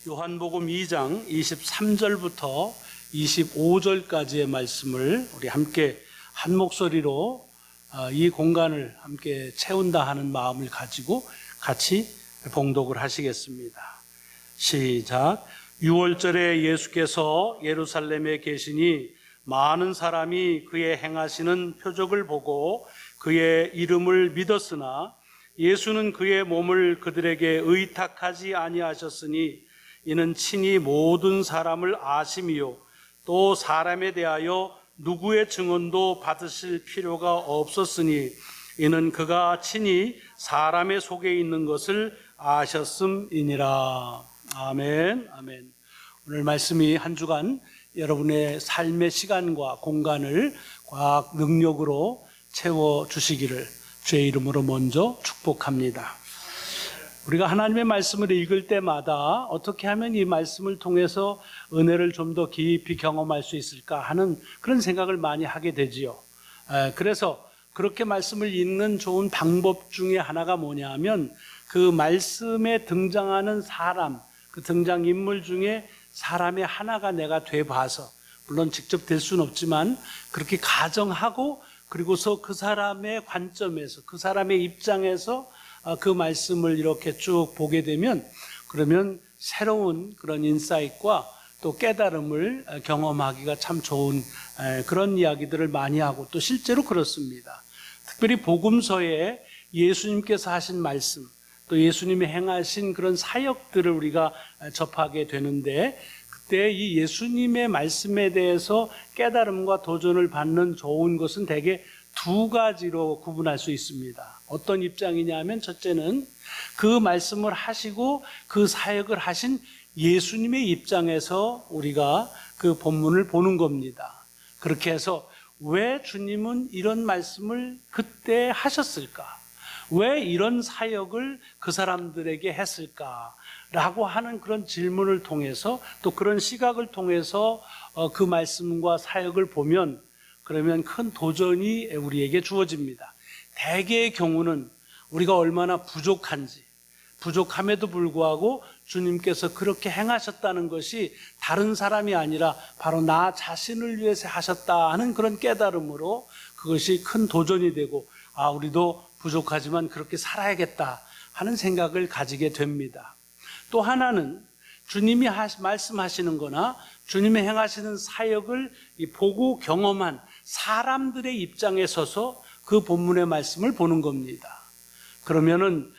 요한복음 2장 23절부터 25절까지의 말씀을 우리 함께 한 목소리로 이 공간을 함께 채운다 하는 마음을 가지고 같이 봉독을 하시겠습니다. 시작. 6월절에 예수께서 예루살렘에 계시니 많은 사람이 그의 행하시는 표적을 보고 그의 이름을 믿었으나 예수는 그의 몸을 그들에게 의탁하지 아니하셨으니 이는 친히 모든 사람을 아심이요 또 사람에 대하여 누구의 증언도 받으실 필요가 없었으니 이는 그가 친히 사람의 속에 있는 것을 아셨음이니라. 아멘. 아멘. 오늘 말씀이 한 주간 여러분의 삶의 시간과 공간을 과학 능력으로 채워주시기를 주의 이름으로 먼저 축복합니다. 우리가 하나님의 말씀을 읽을 때마다 어떻게 하면 이 말씀을 통해서 은혜를 좀 더 깊이 경험할 수 있을까 하는 그런 생각을 많이 하게 되지요. 그래서 그렇게 말씀을 읽는 좋은 방법 중에 하나가 뭐냐면 그 말씀에 등장하는 사람, 그 등장인물 중에 사람의 하나가 내가 돼봐서, 물론 직접 될 수는 없지만 그렇게 가정하고 그리고서 그 사람의 관점에서, 그 사람의 입장에서 그 말씀을 이렇게 쭉 보게 되면 그러면 새로운 그런 인사이트와 또 깨달음을 경험하기가 참 좋은 그런 이야기들을 많이 하고 또 실제로 그렇습니다. 특별히 복음서에 예수님께서 하신 말씀, 또 예수님이 행하신 그런 사역들을 우리가 접하게 되는데 그때 이 예수님의 말씀에 대해서 깨달음과 도전을 받는 좋은 것은 대개 두 가지로 구분할 수 있습니다. 어떤 입장이냐면 첫째는 그 말씀을 하시고 그 사역을 하신 예수님의 입장에서 우리가 그 본문을 보는 겁니다. 그렇게 해서 왜 주님은 이런 말씀을 그때 하셨을까? 왜 이런 사역을 그 사람들에게 했을까? 라고 하는 그런 질문을 통해서 또 그런 시각을 통해서 그 말씀과 사역을 보면 그러면 큰 도전이 우리에게 주어집니다. 대개의 경우는 우리가 얼마나 부족함에도 불구하고 주님께서 그렇게 행하셨다는 것이 다른 사람이 아니라 바로 나 자신을 위해서 하셨다 하는 그런 깨달음으로 그것이 큰 도전이 되고 우리도 부족하지만 그렇게 살아야겠다 하는 생각을 가지게 됩니다. 또 하나는 주님이 말씀하시는 거나 주님이 행하시는 사역을 보고 경험한 사람들의 입장에 서서 그 본문의 말씀을 보는 겁니다. 그러면은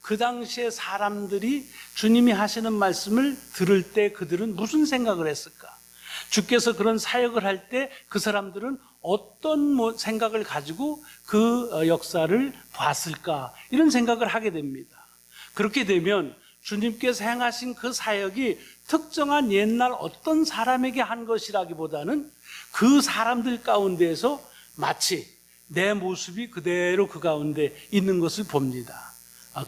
그 당시에 사람들이 주님이 하시는 말씀을 들을 때 그들은 무슨 생각을 했을까? 주께서 그런 사역을 할 때 그 사람들은 어떤 생각을 가지고 그 역사를 봤을까? 이런 생각을 하게 됩니다. 그렇게 되면 주님께서 행하신 그 사역이 특정한 옛날 어떤 사람에게 한 것이라기보다는 그 사람들 가운데에서 마치 내 모습이 그대로 그 가운데 있는 것을 봅니다.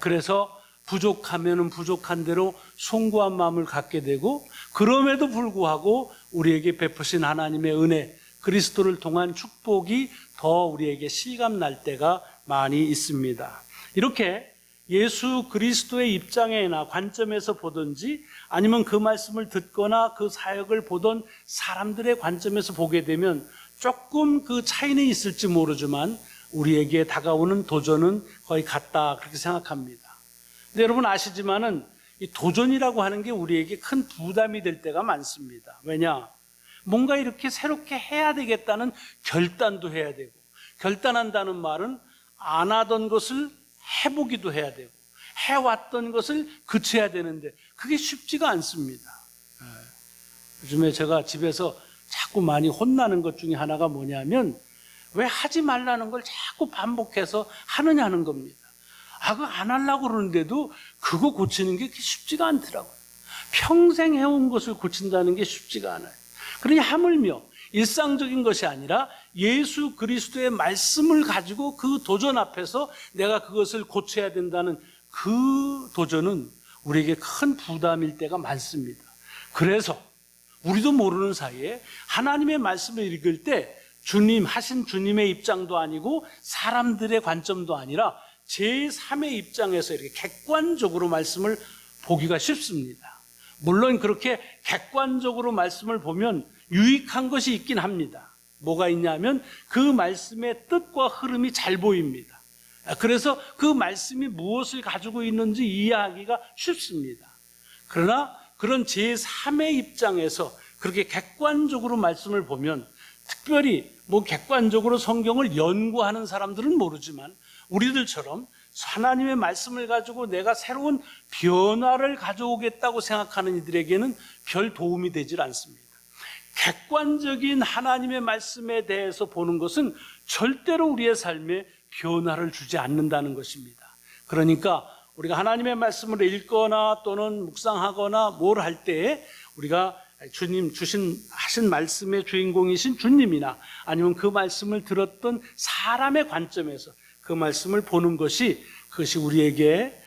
그래서 부족하면은 부족한 대로 송구한 마음을 갖게 되고 그럼에도 불구하고 우리에게 베푸신 하나님의 은혜, 그리스도를 통한 축복이 더 우리에게 실감날 때가 많이 있습니다. 이렇게 예수 그리스도의 입장이나 관점에서 보든지 아니면 그 말씀을 듣거나 그 사역을 보던 사람들의 관점에서 보게 되면 조금 그 차이는 있을지 모르지만 우리에게 다가오는 도전은 거의 같다 그렇게 생각합니다. 근데 여러분 아시지만은 이 도전이라고 하는 게 우리에게 큰 부담이 될 때가 많습니다. 왜냐? 뭔가 이렇게 새롭게 해야 되겠다는 결단도 해야 되고, 결단한다는 말은 안 하던 것을 해보기도 해야 되고 해왔던 것을 그쳐야 되는데 그게 쉽지가 않습니다. 요즘에 제가 집에서 자꾸 많이 혼나는 것 중에 하나가 뭐냐면 왜 하지 말라는 걸 자꾸 반복해서 하느냐는 겁니다. 그거 안 하려고 그러는데도 그거 고치는 게 쉽지가 않더라고요. 평생 해온 것을 고친다는 게 쉽지가 않아요. 그러니 하물며 일상적인 것이 아니라 예수 그리스도의 말씀을 가지고 그 도전 앞에서 내가 그것을 고쳐야 된다는 그 도전은 우리에게 큰 부담일 때가 많습니다. 그래서 우리도 모르는 사이에 하나님의 말씀을 읽을 때 주님의 입장도 아니고 사람들의 관점도 아니라 제3의 입장에서 이렇게 객관적으로 말씀을 보기가 쉽습니다. 물론 그렇게 객관적으로 말씀을 보면 유익한 것이 있긴 합니다. 뭐가 있냐면 그 말씀의 뜻과 흐름이 잘 보입니다. 그래서 그 말씀이 무엇을 가지고 있는지 이해하기가 쉽습니다. 그러나 그런 제3의 입장에서 그렇게 객관적으로 말씀을 보면, 특별히 객관적으로 성경을 연구하는 사람들은 모르지만 우리들처럼 하나님의 말씀을 가지고 내가 새로운 변화를 가져오겠다고 생각하는 이들에게는 별 도움이 되질 않습니다. 객관적인 하나님의 말씀에 대해서 보는 것은 절대로 우리의 삶에 변화를 주지 않는다는 것입니다. 그러니까 우리가 하나님의 말씀을 읽거나 또는 묵상하거나 뭘 할 때에 우리가 주님 하신 말씀의 주인공이신 주님이나 아니면 그 말씀을 들었던 사람의 관점에서 그 말씀을 보는 것이, 그것이 우리에게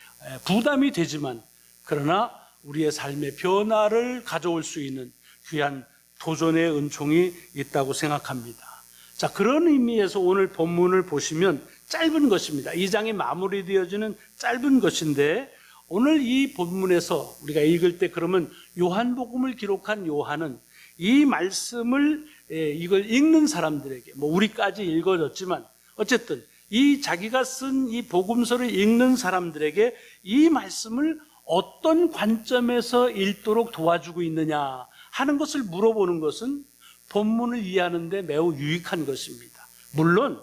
부담이 되지만 그러나 우리의 삶의 변화를 가져올 수 있는 귀한 도전의 은총이 있다고 생각합니다. 자, 그런 의미에서 오늘 본문을 보시면 짧은 것입니다. 2장이 마무리되어지는 짧은 것인데, 오늘 이 본문에서 우리가 읽을 때 그러면 요한복음을 기록한 요한은 이 말씀을 이걸 읽는 사람들에게, 우리까지 읽어졌지만 어쨌든 이 자기가 쓴 이 복음서를 읽는 사람들에게 이 말씀을 어떤 관점에서 읽도록 도와주고 있느냐 하는 것을 물어보는 것은 본문을 이해하는 데 매우 유익한 것입니다. 물론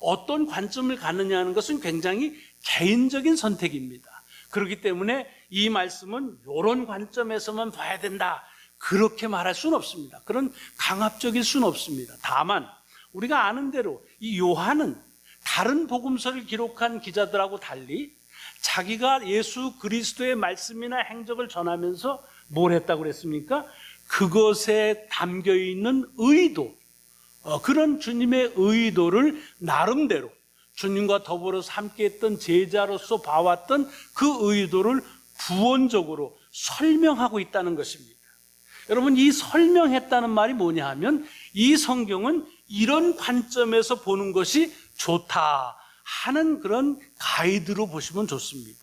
어떤 관점을 갖느냐 하는 것은 굉장히 개인적인 선택입니다. 그렇기 때문에 이 말씀은 이런 관점에서만 봐야 된다, 그렇게 말할 수는 없습니다. 그런 강압적일 수는 없습니다. 다만 우리가 아는 대로 이 요한은 다른 복음서를 기록한 기자들하고 달리 자기가 예수 그리스도의 말씀이나 행적을 전하면서 뭘 했다고 그랬습니까? 그것에 담겨있는 의도, 그런 주님의 의도를 나름대로 주님과 더불어서 함께했던 제자로서 봐왔던 그 의도를 부언적으로 설명하고 있다는 것입니다. 여러분, 이 설명했다는 말이 뭐냐 하면 이 성경은 이런 관점에서 보는 것이 좋다 하는 그런 가이드로 보시면 좋습니다.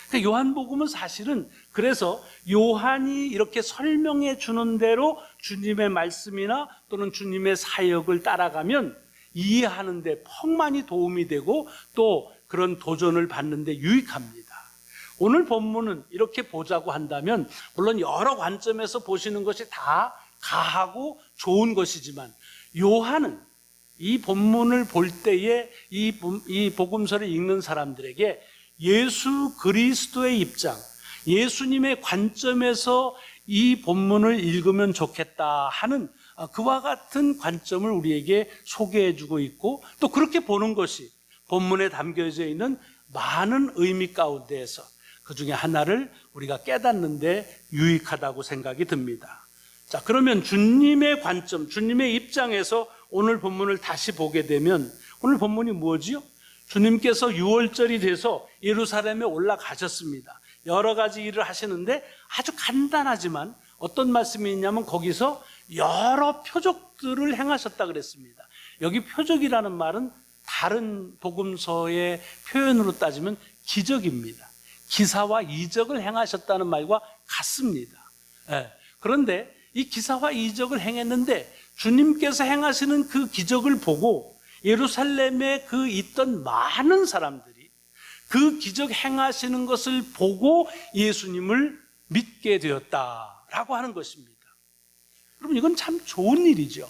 그러니까 요한복음은 사실은 그래서 요한이 이렇게 설명해 주는 대로 주님의 말씀이나 또는 주님의 사역을 따라가면 이해하는 데 퍽많이 도움이 되고 또 그런 도전을 받는 데 유익합니다. 오늘 본문은 이렇게 보자고 한다면 물론 여러 관점에서 보시는 것이 다 가하고 좋은 것이지만, 요한은 이 본문을 볼 때에 이 복음서를 읽는 사람들에게 예수 그리스도의 입장, 예수님의 관점에서 이 본문을 읽으면 좋겠다 하는 그와 같은 관점을 우리에게 소개해주고 있고, 또 그렇게 보는 것이 본문에 담겨져 있는 많은 의미 가운데에서 그 중에 하나를 우리가 깨닫는 데 유익하다고 생각이 듭니다. 자, 그러면 주님의 관점, 주님의 입장에서 오늘 본문을 다시 보게 되면 오늘 본문이 뭐지요? 주님께서 6월절이 돼서 예루살렘에 올라가셨습니다. 여러 가지 일을 하시는데 아주 간단하지만 어떤 말씀이 있냐면 거기서 여러 표적들을 행하셨다 그랬습니다. 여기 표적이라는 말은 다른 복음서의 표현으로 따지면 기적입니다. 기사와 이적을 행하셨다는 말과 같습니다. 그런데 이 기사와 이적을 행했는데 주님께서 행하시는 그 기적을 보고 예루살렘에 그 있던 많은 사람들이 그 기적 행하시는 것을 보고 예수님을 믿게 되었다라고 하는 것입니다. 여러분, 이건 참 좋은 일이죠.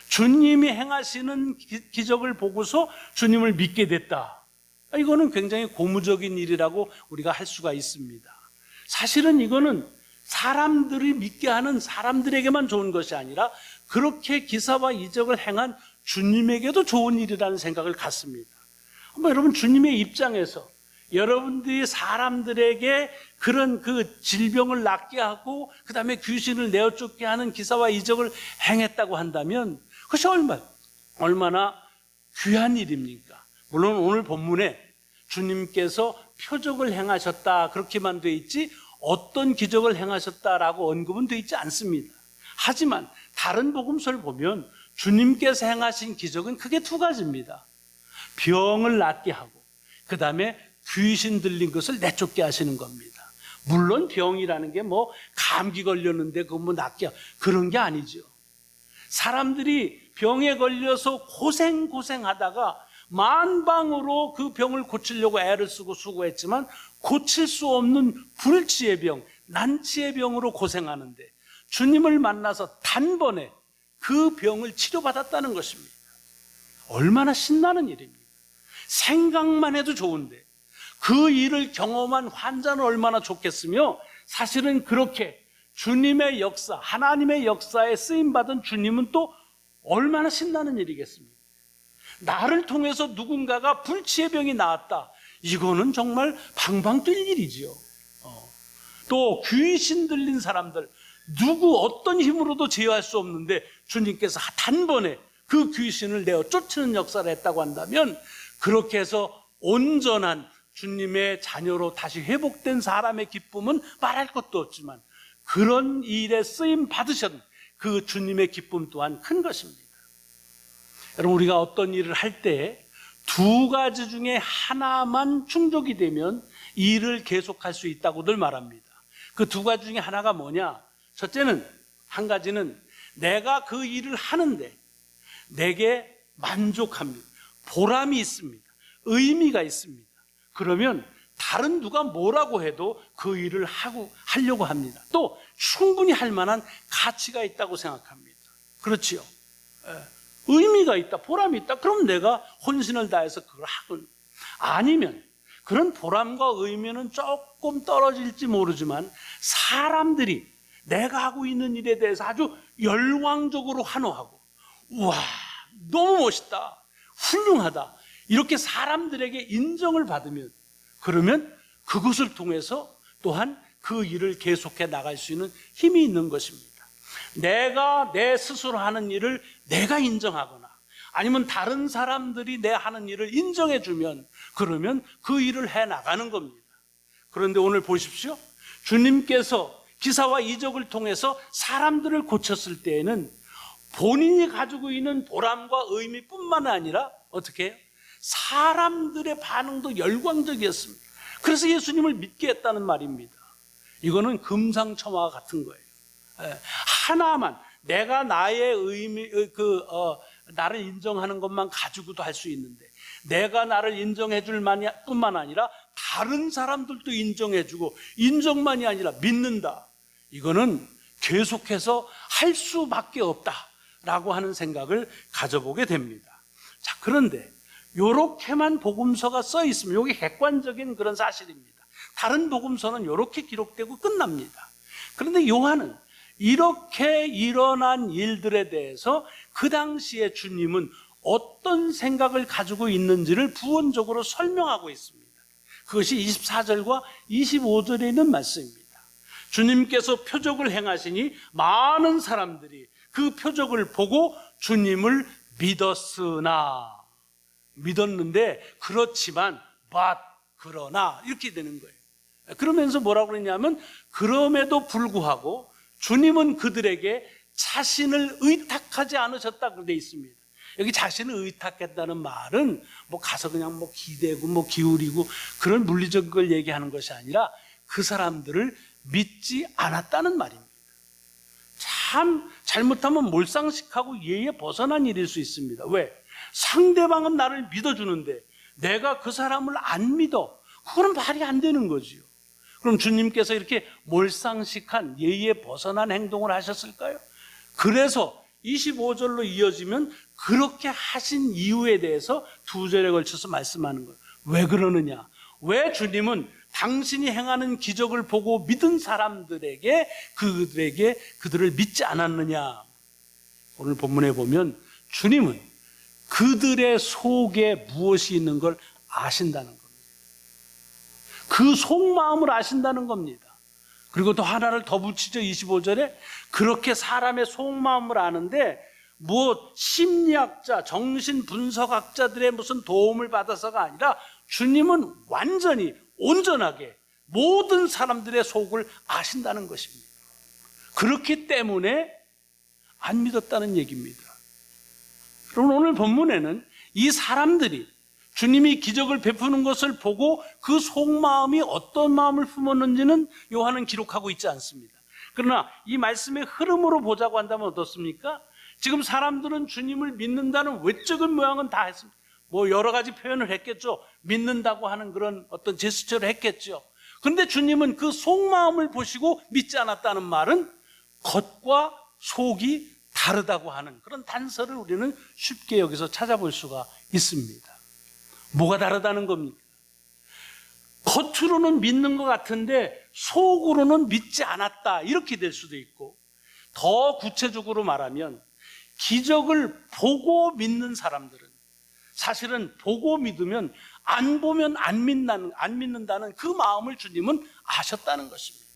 주님이 행하시는 기적을 보고서 주님을 믿게 됐다. 이거는 굉장히 고무적인 일이라고 우리가 할 수가 있습니다. 사실은 이거는 사람들이 믿게 하는 사람들에게만 좋은 것이 아니라 그렇게 기사와 이적을 행한 주님에게도 좋은 일이라는 생각을 갖습니다. 한번 여러분, 주님의 입장에서 여러분들이 사람들에게 그런 그 질병을 낫게 하고 그 다음에 귀신을 내어쫓게 하는 기사와 이적을 행했다고 한다면 그것이 얼마나 귀한 일입니까? 물론 오늘 본문에 주님께서 표적을 행하셨다 그렇게만 돼 있지 어떤 기적을 행하셨다라고 언급은 돼 있지 않습니다. 하지만 다른 복음서를 보면 주님께서 행하신 기적은 크게 두 가지입니다. 병을 낫게 하고 그 다음에 귀신 들린 것을 내쫓게 하시는 겁니다. 물론 병이라는 게 뭐 감기 걸렸는데 그거 뭐 낫게 그런 게 아니죠. 사람들이 병에 걸려서 고생하다가 만방으로 그 병을 고치려고 애를 쓰고 수고했지만 고칠 수 없는 불치의 병, 난치의 병으로 고생하는데 주님을 만나서 단번에 그 병을 치료받았다는 것입니다. 얼마나 신나는 일입니까? 생각만 해도 좋은데 그 일을 경험한 환자는 얼마나 좋겠으며, 사실은 그렇게 주님의 역사, 하나님의 역사에 쓰임받은 주님은 또 얼마나 신나는 일이겠습니까? 나를 통해서 누군가가 불치의 병이 나았다. 이거는 정말 방방 뛸 일이지요. 또 귀신 들린 사람들, 누구 어떤 힘으로도 제어할 수 없는데 주님께서 단번에 그 귀신을 내어 쫓는 역사를 했다고 한다면, 그렇게 해서 온전한 주님의 자녀로 다시 회복된 사람의 기쁨은 말할 것도 없지만, 그런 일에 쓰임 받으신 그 주님의 기쁨 또한 큰 것입니다. 여러분, 우리가 어떤 일을 할 때 두 가지 중에 하나만 충족이 되면 일을 계속할 수 있다고들 말합니다. 그 두 가지 중에 하나가 뭐냐? 첫째는, 한 가지는 내가 그 일을 하는데 내게 만족합니다. 보람이 있습니다. 의미가 있습니다. 그러면 다른 누가 뭐라고 해도 그 일을 하려고 합니다. 또 충분히 할 만한 가치가 있다고 생각합니다. 그렇지요? 의미가 있다, 보람이 있다. 그럼 내가 혼신을 다해서 그걸 하군. 아니면 그런 보람과 의미는 조금 떨어질지 모르지만 사람들이 내가 하고 있는 일에 대해서 아주 열광적으로 환호하고, 우와, 너무 멋있다, 훌륭하다, 이렇게 사람들에게 인정을 받으면, 그러면 그것을 통해서 또한 그 일을 계속해 나갈 수 있는 힘이 있는 것입니다. 내가 내 스스로 하는 일을 내가 인정하거나 아니면 다른 사람들이 내 하는 일을 인정해 주면, 그러면 그 일을 해 나가는 겁니다. 그런데 오늘 보십시오. 주님께서 기사와 이적을 통해서 사람들을 고쳤을 때에는 본인이 가지고 있는 보람과 의미뿐만 아니라 어떻게 해요? 사람들의 반응도 열광적이었습니다. 그래서 예수님을 믿게 했다는 말입니다. 이거는 금상첨화와 같은 거예요. 하나만, 내가 나의 의미, 나를 인정하는 것만 가지고도 할 수 있는데, 내가 나를 인정해 줄 뿐만 아니라 다른 사람들도 인정해 주고, 인정만이 아니라 믿는다. 이거는 계속해서 할 수밖에 없다라고 하는 생각을 가져보게 됩니다. 자, 그런데 요렇게만 복음서가 써 있으면 이게 객관적인 그런 사실입니다. 다른 복음서는 요렇게 기록되고 끝납니다. 그런데 요한은 이렇게 일어난 일들에 대해서 그 당시에 주님은 어떤 생각을 가지고 있는지를 부언적으로 설명하고 있습니다. 그것이 24절과 25절에 있는 말씀입니다. 주님께서 표적을 행하시니 많은 사람들이 그 표적을 보고 주님을 믿었는데 그렇지만 그러나 이렇게 되는 거예요. 그러면서 뭐라고 그러냐면, 그럼에도 불구하고 주님은 그들에게 자신을 의탁하지 않으셨다고 되어 있습니다. 여기 자신을 의탁했다는 말은 뭐 가서 그냥 뭐 기대고 뭐 기울이고 그런 물리적인 걸 얘기하는 것이 아니라 그 사람들을 믿지 않았다는 말입니다. 참 잘못하면 몰상식하고 예에 벗어난 일일 수 있습니다. 왜? 상대방은 나를 믿어주는데 내가 그 사람을 안 믿어. 그건 말이 안 되는 거지요. 그럼 주님께서 이렇게 몰상식한 예의에 벗어난 행동을 하셨을까요? 그래서 25절로 이어지면 그렇게 하신 이유에 대해서 두 절에 걸쳐서 말씀하는 거예요. 왜 그러느냐? 왜 주님은 당신이 행하는 기적을 보고 믿은 사람들에게 그들을 믿지 않았느냐? 오늘 본문에 보면 주님은 그들의 속에 무엇이 있는 걸 아신다는 겁니다. 그 속마음을 아신다는 겁니다. 그리고 또 하나를 더 붙이죠. 25절에 그렇게 사람의 속마음을 아는데 심리학자, 정신분석학자들의 무슨 도움을 받아서가 아니라 주님은 완전히 온전하게 모든 사람들의 속을 아신다는 것입니다. 그렇기 때문에 안 믿었다는 얘기입니다. 그럼 오늘 본문에는 이 사람들이 주님이 기적을 베푸는 것을 보고 그 속마음이 어떤 마음을 품었는지는 요한은 기록하고 있지 않습니다. 그러나 이 말씀의 흐름으로 보자고 한다면 어떻습니까? 지금 사람들은 주님을 믿는다는 외적인 모양은 다 했습니다. 뭐 여러 가지 표현을 했겠죠. 믿는다고 하는 그런 어떤 제스처를 했겠죠. 그런데 주님은 그 속마음을 보시고 믿지 않았다는 말은 겉과 속이 다르다고 하는 그런 단서를 우리는 쉽게 여기서 찾아볼 수가 있습니다. 뭐가 다르다는 겁니까? 겉으로는 믿는 것 같은데 속으로는 믿지 않았다, 이렇게 될 수도 있고, 더 구체적으로 말하면 기적을 보고 믿는 사람들은 사실은 보고 믿으면 안 보면 안 믿는다는 그 마음을 주님은 아셨다는 것입니다.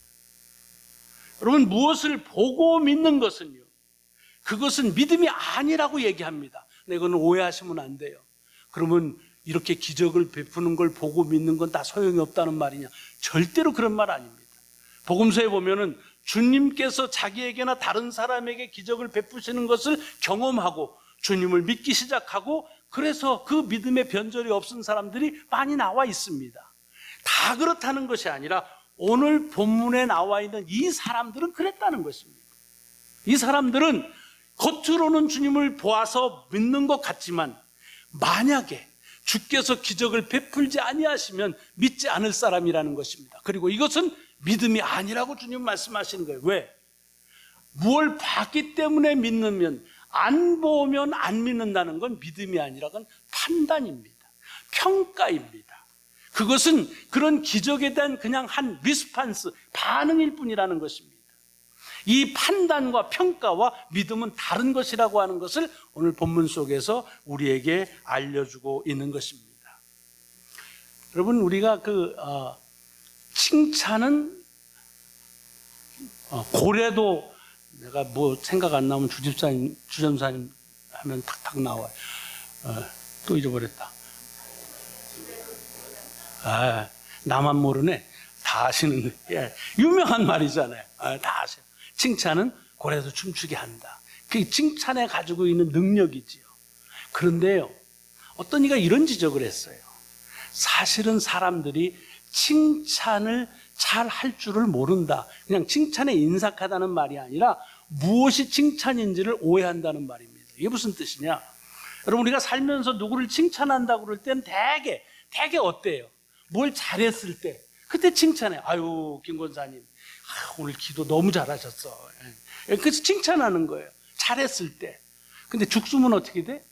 여러분, 무엇을 보고 믿는 것은요, 그것은 믿음이 아니라고 얘기합니다. 근데 이거는 오해하시면 안 돼요. 그러면 이렇게 기적을 베푸는 걸 보고 믿는 건 다 소용이 없다는 말이냐? 절대로 그런 말 아닙니다. 복음서에 보면은 주님께서 자기에게나 다른 사람에게 기적을 베푸시는 것을 경험하고 주님을 믿기 시작하고, 그래서 그 믿음의 변절이 없은 사람들이 많이 나와 있습니다. 다 그렇다는 것이 아니라 오늘 본문에 나와 있는 이 사람들은 그랬다는 것입니다. 이 사람들은 겉으로는 주님을 보아서 믿는 것 같지만 만약에 주께서 기적을 베풀지 아니하시면 믿지 않을 사람이라는 것입니다. 그리고 이것은 믿음이 아니라고 주님 말씀하시는 거예요. 왜? 무엇을 봤기 때문에 믿으면, 안 보면 안 믿는다는 건 믿음이 아니라 그건 판단입니다. 평가입니다. 그것은 그런 기적에 대한 그냥 한 리스판스, 반응일 뿐이라는 것입니다. 이 판단과 평가와 믿음은 다른 것이라고 하는 것을 오늘 본문 속에서 우리에게 알려주고 있는 것입니다. 여러분, 우리가 칭찬은 고래도, 내가 뭐 생각 안 나면 주전사님 하면 탁탁 나와요. 또 잊어버렸다. 나만 모르네. 다 아시는데. 예, 유명한 말이잖아요. 다 아세요. 칭찬은 고래도 춤추게 한다. 그게 칭찬에 가지고 있는 능력이지요. 그런데요, 어떤 이가 이런 지적을 했어요. 사실은 사람들이 칭찬을 잘 할 줄을 모른다. 그냥 칭찬에 인색하다는 말이 아니라 무엇이 칭찬인지를 오해한다는 말입니다. 이게 무슨 뜻이냐? 여러분, 우리가 살면서 누구를 칭찬한다고 그럴 때는 대개 어때요? 뭘 잘했을 때 그때 칭찬해. 아유, 김 권사님, 오늘 기도 너무 잘하셨어. 그래서 칭찬하는 거예요. 잘했을 때. 근데 죽수면 어떻게 돼?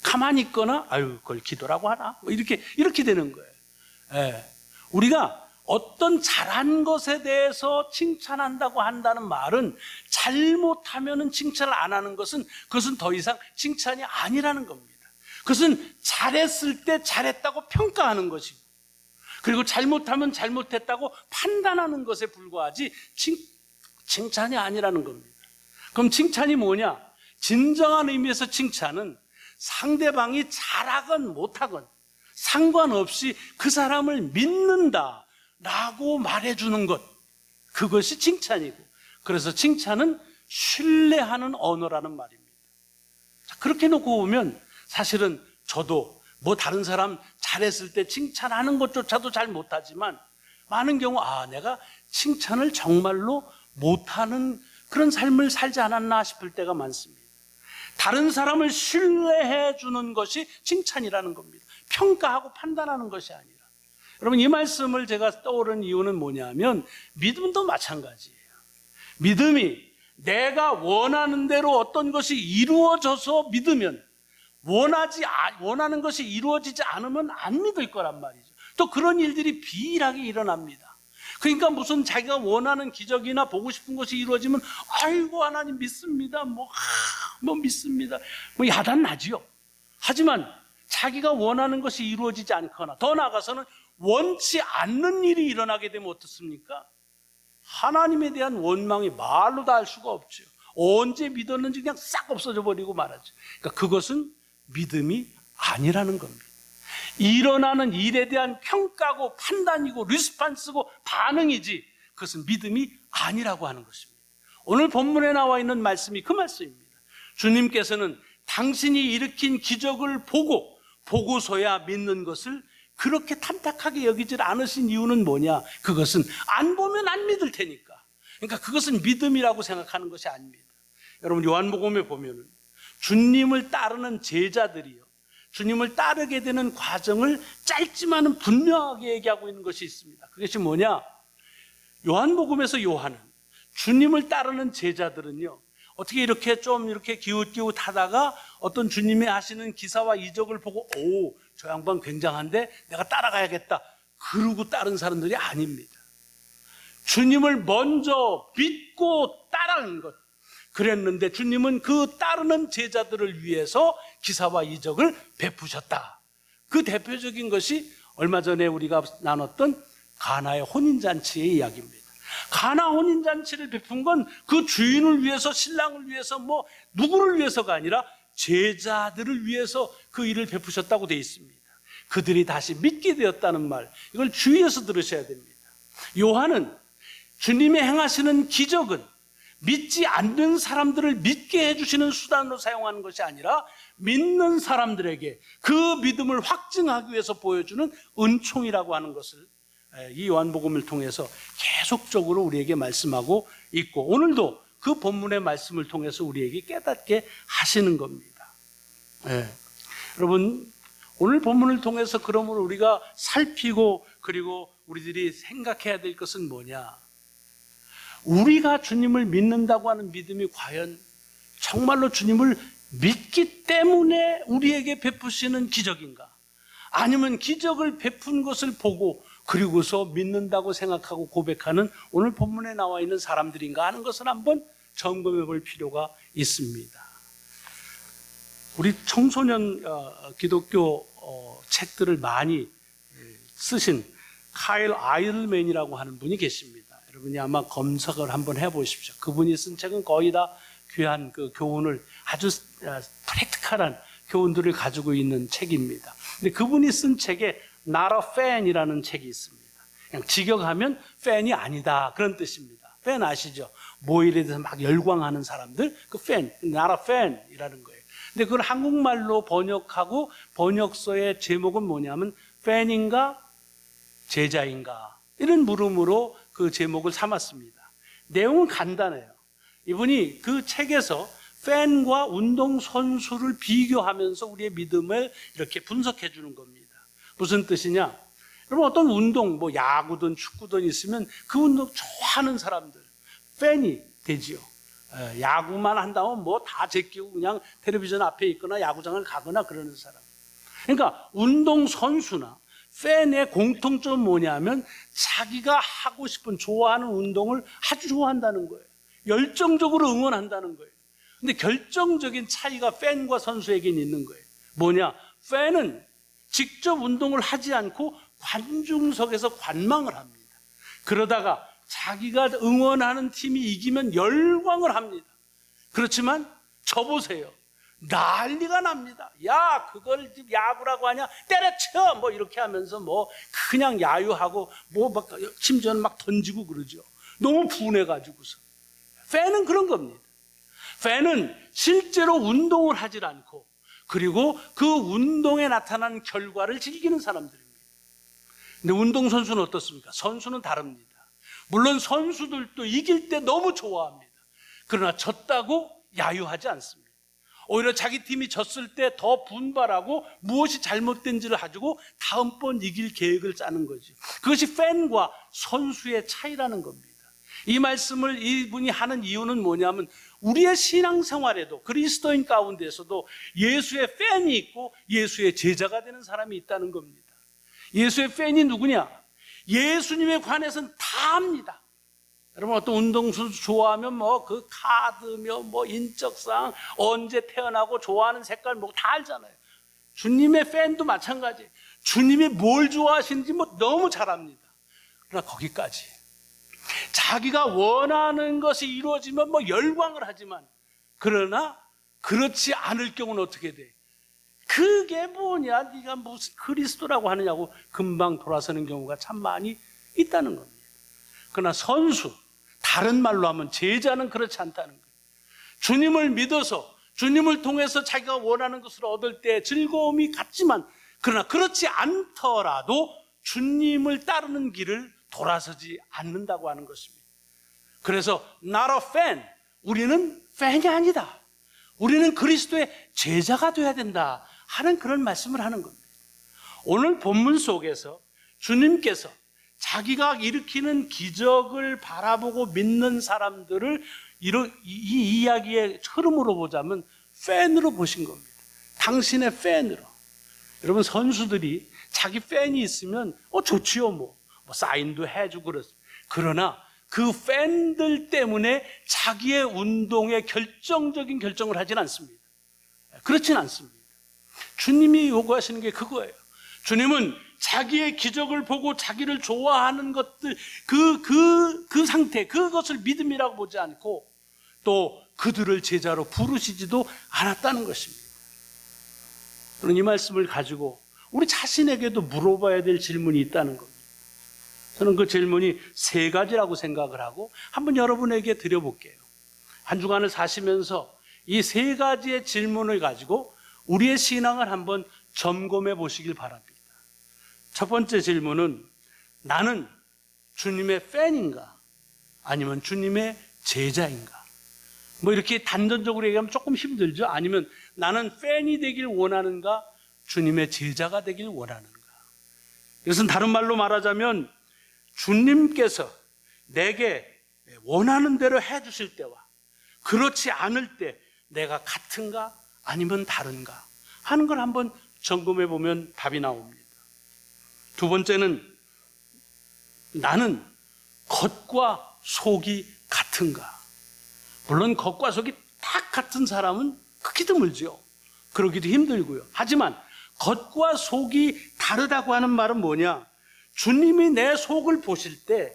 가만히 있거나, 아유, 그걸 기도라고 하나? 뭐 이렇게 되는 거예요. 우리가 어떤 잘한 것에 대해서 칭찬한다고 한다는 말은, 잘못하면은 칭찬을 안 하는 것은, 그것은 더 이상 칭찬이 아니라는 겁니다. 그것은 잘했을 때 잘했다고 평가하는 것이고, 그리고 잘못하면 잘못했다고 판단하는 것에 불과하지 칭찬이 아니라는 겁니다. 그럼 칭찬이 뭐냐? 진정한 의미에서 칭찬은 상대방이 잘하건 못하건 상관없이 그 사람을 믿는다라고 말해주는 것, 그것이 칭찬이고, 그래서 칭찬은 신뢰하는 언어라는 말입니다. 자, 그렇게 놓고 보면 사실은 저도 뭐 다른 사람 잘했을 때 칭찬하는 것조차도 잘 못하지만, 많은 경우 내가 칭찬을 정말로 못하는 그런 삶을 살지 않았나 싶을 때가 많습니다. 다른 사람을 신뢰해 주는 것이 칭찬이라는 겁니다. 평가하고 판단하는 것이 아니라. 여러분, 이 말씀을 제가 떠오른 이유는 뭐냐면, 믿음도 마찬가지예요. 믿음이 내가 원하는 대로 어떤 것이 이루어져서 믿으면, 원하는 것이 이루어지지 않으면 안 믿을 거란 말이죠. 또 그런 일들이 비일하게 일어납니다. 그러니까 무슨 자기가 원하는 기적이나 보고 싶은 것이 이루어지면, 아이고 하나님 믿습니다, 뭐 믿습니다, 뭐 야단나지요. 하지만 자기가 원하는 것이 이루어지지 않거나, 더 나아가서는 원치 않는 일이 일어나게 되면 어떻습니까? 하나님에 대한 원망이 말로 다 할 수가 없죠. 언제 믿었는지 그냥 싹 없어져 버리고 말하죠. 그러니까 그것은 믿음이 아니라는 겁니다. 일어나는 일에 대한 평가고 판단이고 리스판스고 반응이지, 그것은 믿음이 아니라고 하는 것입니다. 오늘 본문에 나와 있는 말씀이 그 말씀입니다. 주님께서는 당신이 일으킨 기적을 보고 보고서야 믿는 것을 그렇게 탐탁하게 여기질 않으신 이유는 뭐냐? 그것은 안 보면 안 믿을 테니까. 그러니까 그것은 믿음이라고 생각하는 것이 아닙니다. 여러분, 요한복음에 보면은 주님을 따르는 제자들이요, 주님을 따르게 되는 과정을 짧지만은 분명하게 얘기하고 있는 것이 있습니다. 그것이 뭐냐? 요한복음에서 요한은 주님을 따르는 제자들은요, 어떻게 이렇게 좀 이렇게 기웃기웃하다가 어떤 주님이 하시는 기사와 이적을 보고, 오, 저 양반 굉장한데 내가 따라가야겠다, 그러고 따른 사람들이 아닙니다. 주님을 먼저 믿고 따르는 것, 그랬는데 주님은 그 따르는 제자들을 위해서 기사와 이적을 베푸셨다. 그 대표적인 것이 얼마 전에 우리가 나눴던 가나의 혼인잔치의 이야기입니다. 가나 혼인잔치를 베푼 건 그 주인을 위해서, 신랑을 위해서, 뭐 누구를 위해서가 아니라 제자들을 위해서 그 일을 베푸셨다고 되어 있습니다. 그들이 다시 믿게 되었다는 말, 이걸 주의해서 들으셔야 됩니다. 요한은 주님의 행하시는 기적은 믿지 않는 사람들을 믿게 해주시는 수단으로 사용하는 것이 아니라 믿는 사람들에게 그 믿음을 확증하기 위해서 보여주는 은총이라고 하는 것을 이 요한복음을 통해서 계속적으로 우리에게 말씀하고 있고, 오늘도 그 본문의 말씀을 통해서 우리에게 깨닫게 하시는 겁니다. 여러분, 오늘 본문을 통해서 그러므로 우리가 살피고, 그리고 우리들이 생각해야 될 것은 뭐냐? 우리가 주님을 믿는다고 하는 믿음이 과연 정말로 주님을 믿기 때문에 우리에게 베푸시는 기적인가? 아니면 기적을 베푼 것을 보고 그리고서 믿는다고 생각하고 고백하는 오늘 본문에 나와 있는 사람들인가 하는 것을 한번 점검해 볼 필요가 있습니다. 우리 청소년 기독교 책들을 많이 쓰신 카일 아이들맨이라고 하는 분이 계십니다. 여러분이 아마 검색을 한번 해보십시오. 그분이 쓴 책은 거의 다 귀한 그 교훈을, 아주 프랙티컬한 교훈들을 가지고 있는 책입니다. 근데 그분이 쓴 책에 Not a Fan이라는 책이 있습니다. 그냥 직역하면 팬이 아니다, 그런 뜻입니다. 팬 아시죠? 모일에 대해서 막 열광하는 사람들, 그 팬, Not a Fan이라는 거예요. 근데 그걸 한국말로 번역하고 번역서의 제목은 뭐냐면 팬인가 제자인가, 이런 물음으로 그 제목을 삼았습니다. 내용은 간단해요. 이분이 그 책에서 팬과 운동선수를 비교하면서 우리의 믿음을 이렇게 분석해 주는 겁니다. 무슨 뜻이냐? 여러분, 어떤 운동, 뭐 야구든 축구든 있으면 그 운동 좋아하는 사람들, 팬이 되지요. 야구만 한다면 뭐 다 제끼고 그냥 텔레비전 앞에 있거나 야구장을 가거나 그러는 사람. 그러니까 운동선수나 팬의 공통점은 뭐냐면 자기가 하고 싶은, 좋아하는 운동을 아주 좋아한다는 거예요. 열정적으로 응원한다는 거예요. 근데 결정적인 차이가 팬과 선수에게는 있는 거예요. 뭐냐? 팬은 직접 운동을 하지 않고 관중석에서 관망을 합니다. 그러다가 자기가 응원하는 팀이 이기면 열광을 합니다. 그렇지만 저 보세요, 난리가 납니다. 야, 그걸 야구라고 하냐? 때려쳐! 뭐 이렇게 하면서 뭐 그냥 야유하고 뭐 막 심지어는 막 던지고 그러죠. 너무 분해가지고서. 팬은 그런 겁니다. 팬은 실제로 운동을 하질 않고, 그리고 그 운동에 나타난 결과를 즐기는 사람들입니다. 근데 운동선수는 어떻습니까? 선수는 다릅니다. 물론 선수들도 이길 때 너무 좋아합니다. 그러나 졌다고 야유하지 않습니다. 오히려 자기 팀이 졌을 때 더 분발하고 무엇이 잘못된지를 가지고 다음번 이길 계획을 짜는 거죠. 그것이 팬과 선수의 차이라는 겁니다. 이 말씀을 이분이 하는 이유는 뭐냐면 우리의 신앙생활에도, 그리스도인 가운데서도 예수의 팬이 있고 예수의 제자가 되는 사람이 있다는 겁니다. 예수의 팬이 누구냐? 예수님에 관해서는 다 압니다. 여러분, 어떤 운동선수 좋아하면 뭐 그 카드며 뭐 인적사항, 언제 태어나고 좋아하는 색깔 뭐 다 알잖아요. 주님의 팬도 마찬가지예요. 주님이 뭘 좋아하시는지 뭐 너무 잘 압니다. 그러나 거기까지. 자기가 원하는 것이 이루어지면 뭐 열광을 하지만, 그러나 그렇지 않을 경우는 어떻게 돼? 그게 뭐냐? 네가 무슨 그리스도라고 하느냐고 금방 돌아서는 경우가 참 많이 있다는 겁니다. 그러나 선수, 다른 말로 하면 제자는 그렇지 않다는 거예요. 주님을 믿어서 주님을 통해서 자기가 원하는 것을 얻을 때 즐거움이 같지만, 그러나 그렇지 않더라도 주님을 따르는 길을 돌아서지 않는다고 하는 것입니다. 그래서 not a fan, 우리는 팬이 아니다, 우리는 그리스도의 제자가 되어야 된다 하는 그런 말씀을 하는 겁니다. 오늘 본문 속에서 주님께서 자기가 일으키는 기적을 바라보고 믿는 사람들을 이 이야기의 흐름으로 보자면 팬으로 보신 겁니다. 당신의 팬으로. 여러분, 선수들이 자기 팬이 있으면 좋지요, 뭐 사인도 해주고 그렇습니다. 그러나 그 팬들 때문에 자기의 운동에 결정적인 결정을 하진 않습니다. 그렇진 않습니다. 주님이 요구하시는 게 그거예요. 주님은 자기의 기적을 보고 자기를 좋아하는 것들, 그 상태, 그것을 믿음이라고 보지 않고 또 그들을 제자로 부르시지도 않았다는 것입니다. 그런 이 말씀을 가지고 우리 자신에게도 물어봐야 될 질문이 있다는 겁니다. 저는 그 질문이 세 가지라고 생각을 하고 한번 여러분에게 드려볼게요. 한 주간을 사시면서 이 세 가지의 질문을 가지고 우리의 신앙을 한번 점검해 보시길 바랍니다. 첫 번째 질문은, 나는 주님의 팬인가 아니면 주님의 제자인가? 뭐 이렇게 단전적으로 얘기하면 조금 힘들죠. 아니면 나는 팬이 되길 원하는가 주님의 제자가 되길 원하는가? 이것은 다른 말로 말하자면 주님께서 내게 원하는 대로 해주실 때와 그렇지 않을 때 내가 같은가 아니면 다른가 하는 걸 한번 점검해 보면 답이 나옵니다. 두 번째는, 나는 겉과 속이 같은가? 물론 겉과 속이 딱 같은 사람은 크기 드물죠. 그러기도 힘들고요. 하지만 겉과 속이 다르다고 하는 말은 뭐냐? 주님이 내 속을 보실 때,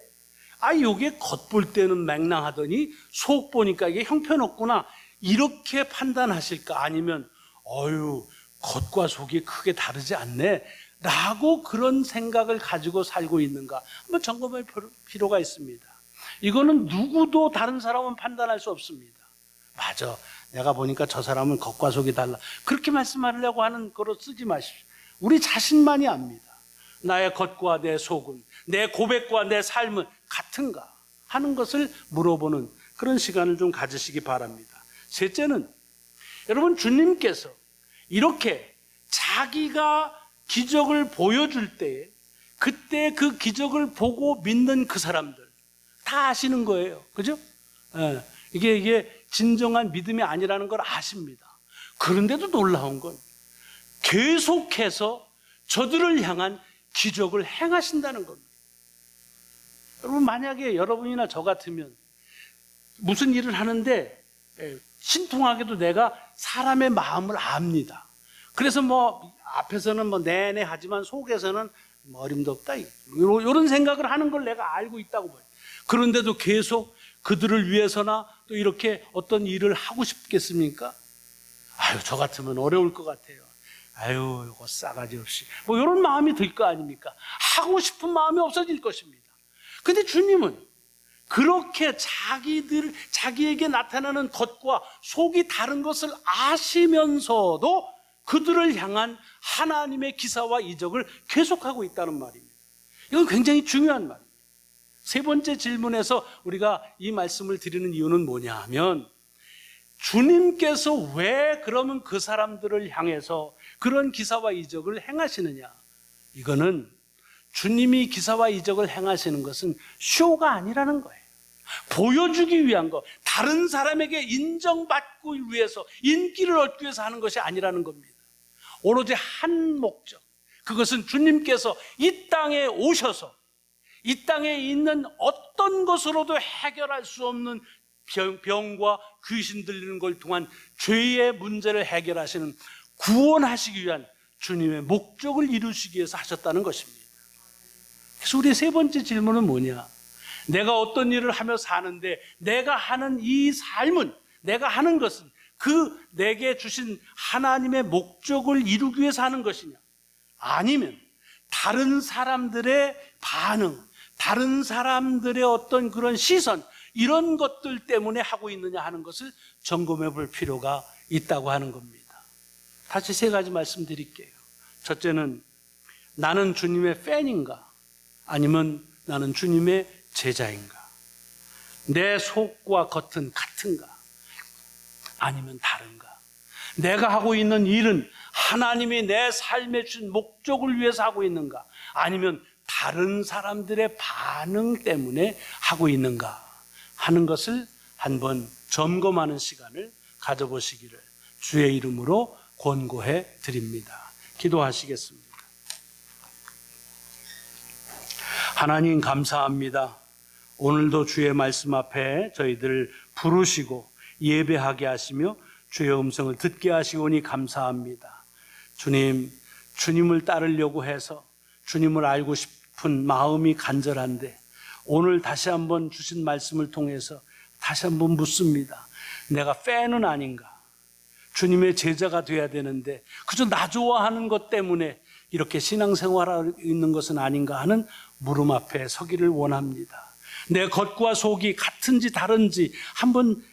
이게 겉 볼 때는 맹랑하더니 속 보니까 이게 형편없구나, 이렇게 판단하실까? 아니면 겉과 속이 크게 다르지 않네 라고 그런 생각을 가지고 살고 있는가 한번 점검할 필요가 있습니다. 이거는 누구도 다른 사람은 판단할 수 없습니다. 맞아, 내가 보니까 저 사람은 겉과 속이 달라, 그렇게 말씀하려고 하는 거로 쓰지 마십시오. 우리 자신만이 압니다. 나의 겉과 내 속은, 내 고백과 내 삶은 같은가 하는 것을 물어보는 그런 시간을 좀 가지시기 바랍니다. 셋째는, 여러분, 주님께서 이렇게 자기가 기적을 보여줄 때에 그때 그 기적을 보고 믿는 그 사람들 다 아시는 거예요. 그죠? 이게 진정한 믿음이 아니라는 걸 아십니다. 그런데도 놀라운 건 계속해서 저들을 향한 기적을 행하신다는 겁니다. 여러분, 만약에 여러분이나 저 같으면 무슨 일을 하는데 신통하게도 내가 사람의 마음을 압니다. 그래서 앞에서는 내내 하지만 속에서는 어림도 없다, 이런 생각을 하는 걸 내가 알고 있다고 봐요. 그런데도 계속 그들을 위해서나 또 이렇게 어떤 일을 하고 싶겠습니까? 저 같으면 어려울 것 같아요. 이거 싸가지 없이, 이런 마음이 들 거 아닙니까? 하고 싶은 마음이 없어질 것입니다. 근데 주님은 그렇게 자기에게 나타나는 겉과 속이 다른 것을 아시면서도 그들을 향한 하나님의 기사와 이적을 계속하고 있다는 말입니다. 이건 굉장히 중요한 말입니다. 세 번째 질문에서 우리가 이 말씀을 드리는 이유는 뭐냐 하면, 주님께서 왜 그러면 그 사람들을 향해서 그런 기사와 이적을 행하시느냐? 이거는 주님이 기사와 이적을 행하시는 것은 쇼가 아니라는 거예요. 보여주기 위한 거, 다른 사람에게 인정받기 위해서, 인기를 얻기 위해서 하는 것이 아니라는 겁니다. 오로지 한 목적, 그것은 주님께서 이 땅에 오셔서 이 땅에 있는 어떤 것으로도 해결할 수 없는 병과 귀신 들리는 걸 통한 죄의 문제를 해결하시는, 구원하시기 위한 주님의 목적을 이루시기 위해서 하셨다는 것입니다. 그래서 우리의 세 번째 질문은 뭐냐? 내가 어떤 일을 하며 사는데 내가 하는 이 삶은, 내가 하는 것은 내게 주신 하나님의 목적을 이루기 위해서 하는 것이냐? 아니면 다른 사람들의 반응, 다른 사람들의 어떤 그런 시선, 이런 것들 때문에 하고 있느냐 하는 것을 점검해 볼 필요가 있다고 하는 겁니다. 다시 세 가지 말씀드릴게요. 첫째는 나는 주님의 팬인가? 아니면 나는 주님의 제자인가? 내 속과 겉은 같은가? 아니면 다른가? 내가 하고 있는 일은 하나님이 내 삶에 준 목적을 위해서 하고 있는가? 아니면 다른 사람들의 반응 때문에 하고 있는가? 하는 것을 한번 점검하는 시간을 가져보시기를 주의 이름으로 권고해 드립니다. 기도하시겠습니다. 하나님 감사합니다. 오늘도 주의 말씀 앞에 저희들 부르시고 예배하게 하시며 주의 음성을 듣게 하시오니 감사합니다. 주님, 주님을 따르려고 해서 주님을 알고 싶은 마음이 간절한데 오늘 다시 한번 주신 말씀을 통해서 다시 한번 묻습니다. 내가 팬은 아닌가? 주님의 제자가 돼야 되는데 그저 나 좋아하는 것 때문에 이렇게 신앙생활하고 있는 것은 아닌가 하는 물음 앞에 서기를 원합니다. 내 겉과 속이 같은지 다른지 한번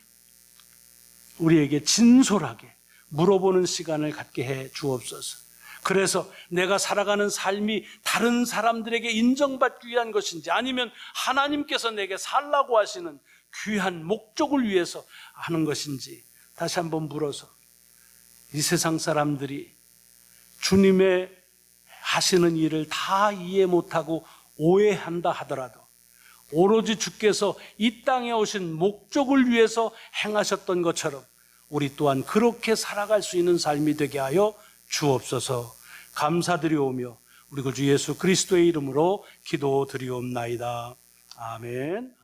우리에게 진솔하게 물어보는 시간을 갖게 해 주옵소서. 그래서 내가 살아가는 삶이 다른 사람들에게 인정받기 위한 것인지 아니면 하나님께서 내게 살라고 하시는 귀한 목적을 위해서 하는 것인지 다시 한번 물어서 이 세상 사람들이 주님의 하시는 일을 다 이해 못하고 오해한다 하더라도 오로지 주께서 이 땅에 오신 목적을 위해서 행하셨던 것처럼 우리 또한 그렇게 살아갈 수 있는 삶이 되게 하여 주옵소서. 감사드리오며 우리 구주 예수 그리스도의 이름으로 기도드리옵나이다. 아멘.